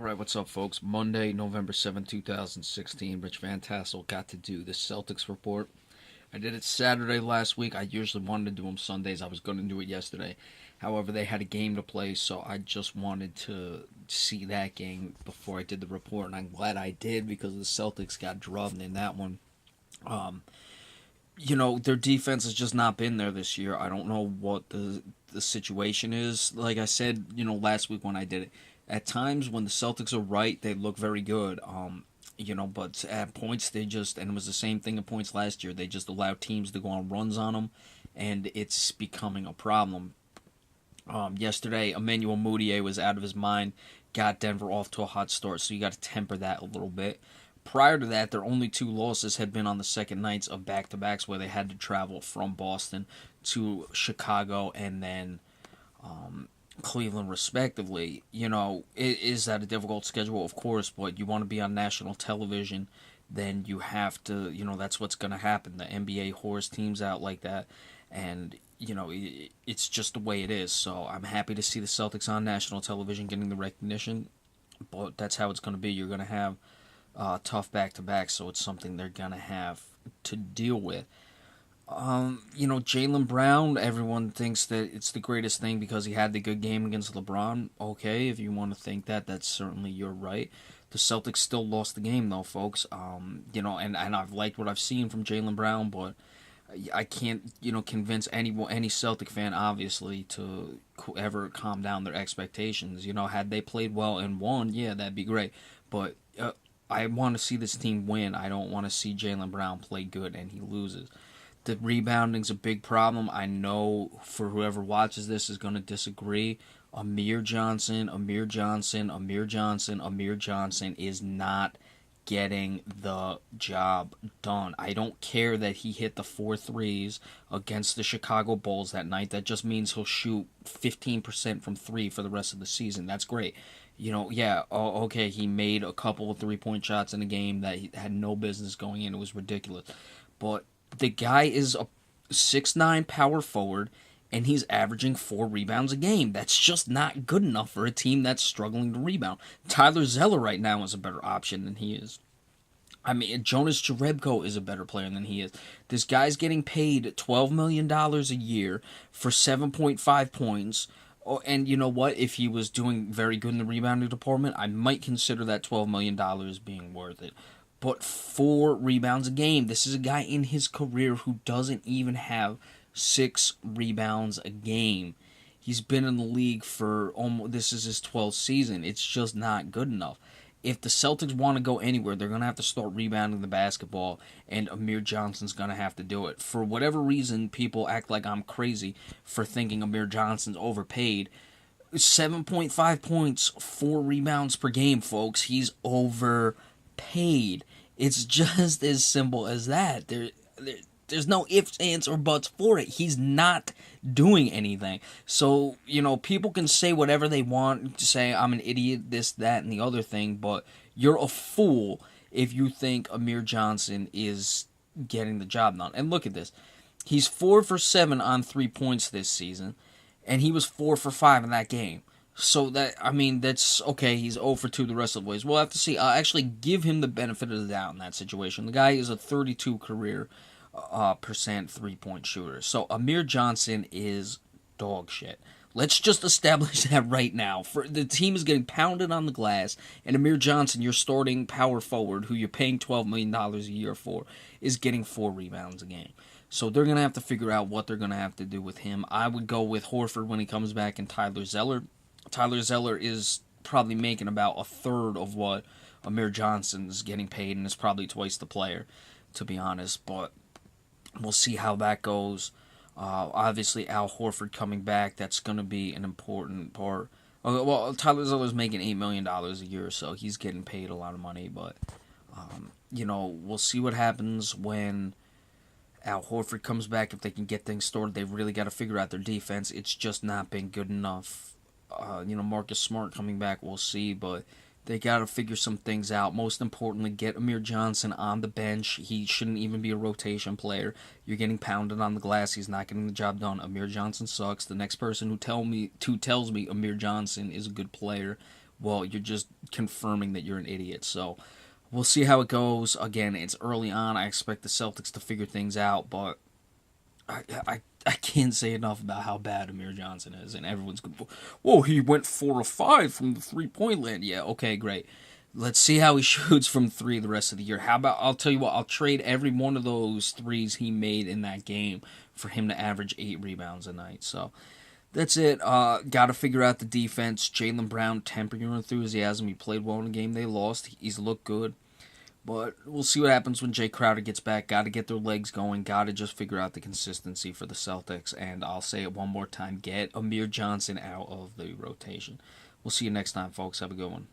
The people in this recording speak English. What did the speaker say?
All right, what's up, folks? Monday, November 7th, 2016. Rich Van Tassel got to do the Celtics report. I did it Saturday last week. I usually wanted to do them Sundays. I was going to do it yesterday. However, they had a game to play, so I just wanted to see that game before I did the report, and I'm glad I did because the Celtics got drubbed in that one. Um, their defense has just not been there this year. I don't know what the situation is. Like I said, last week when I did it, at times when the Celtics are right, they look very good. But at points they just, and it was the same thing at points last year. They just allow teams to go on runs on them, and it's becoming a problem. Yesterday, Emmanuel Mudiay was out of his mind, got Denver off to a hot start, so you got to temper that a little bit. Prior to that, their only two losses had been on the second nights of back-to-backs where they had to travel from Boston to Chicago and then Cleveland, respectively. Is that a difficult schedule? Of course, but you want to be on national television, then you have to, that's what's going to happen. The NBA whores teams out like that, and it's just the way it is. So I'm happy to see the Celtics on national television getting the recognition, but that's how it's going to be. You're going to have tough back-to-back, so it's something they're going to have to deal with. Jaylen Brown, everyone thinks that it's the greatest thing because he had the good game against LeBron. Okay, if you want to think that, that's certainly your right. The Celtics still lost the game, though, folks. And I've liked what I've seen from Jaylen Brown, but I can't, convince any Celtic fan, obviously, to ever calm down their expectations. Had they played well and won, yeah, that'd be great. But I want to see this team win. I don't want to see Jaylen Brown play good and he loses. The rebounding's a big problem. I know for whoever watches this is going to disagree. Amir Johnson is not getting the job done. I don't care that he hit the 4 threes against the Chicago Bulls that night. That just means he'll shoot 15% from 3 for the rest of the season. That's great. Okay, he made a couple of 3-point shots in a game that he had no business going in. It was ridiculous. But the guy is a 6'9" power forward, and he's averaging 4 rebounds a game. That's just not good enough for a team that's struggling to rebound. Tyler Zeller right now is a better option than he is. I mean, Jonas Jerebko is a better player than he is. This guy's getting paid $12 million a year for 7.5 points. Oh, and you know what? If he was doing very good in the rebounding department, I might consider that $12 million being worth it. But 4 rebounds a game. This is a guy in his career who doesn't even have 6 rebounds a game. He's been in the league for this is his 12th season. It's just not good enough. If the Celtics want to go anywhere, they're going to have to start rebounding the basketball, and Amir Johnson's going to have to do it. For whatever reason, people act like I'm crazy for thinking Amir Johnson's overpaid. 7.5 points, 4 rebounds per game, folks. He's overpaid. It's just as simple as that. There's no ifs, ands, or buts for it. He's not doing anything. So, people can say whatever they want, to say I'm an idiot, this, that, and the other thing, but you're a fool if you think Amir Johnson is getting the job done. And look at this. He's 4 for 7 on 3 points this season, and he was 4 for 5 in that game. So that's okay. He's 0 for 2 the rest of the ways. We'll have to see. I'll actually give him the benefit of the doubt in that situation. The guy is a 32 career percent 3-point shooter. So Amir Johnson is dog shit. Let's just establish that right now. The team is getting pounded on the glass, and Amir Johnson, your starting power forward, who you're paying $12 million a year for, is getting 4 rebounds a game. So they're going to have to figure out what they're going to have to do with him. I would go with Horford when he comes back and Tyler Zeller. Tyler Zeller is probably making about a third of what Amir Johnson is getting paid, and is probably twice the player, to be honest. But we'll see how that goes. Obviously, Al Horford coming back, that's going to be an important part. Well, Tyler Zeller's making $8 million a year, so he's getting paid a lot of money. But, we'll see what happens when Al Horford comes back. If they can get things started, they've really got to figure out their defense. It's just not been good enough. Marcus Smart coming back, we'll see, but they got to figure some things out. Most importantly, get Amir Johnson on the bench. He shouldn't even be a rotation player. You're getting pounded on the glass. He's not getting the job done. Amir Johnson sucks. The next person who tells me Amir Johnson is a good player well, you're just confirming that you're an idiot. So we'll see how it goes. Again, it's early on. I expect the Celtics to figure things out, but I can't say enough about how bad Amir Johnson is, and everyone's going, whoa, he went 4 of 5 from the 3-point land. Yeah, okay, great. Let's see how he shoots from three the rest of the year. How about, I'll tell you what, I'll trade every one of those threes he made in that game for him to average 8 rebounds a night. So that's it. Got to figure out the defense. Jaylen Brown, temper your enthusiasm. He played well in the game they lost. He's looked good. But we'll see what happens when Jay Crowder gets back. Got to get their legs going. Got to just figure out the consistency for the Celtics. And I'll say it one more time. Get Amir Johnson out of the rotation. We'll see you next time, folks. Have a good one.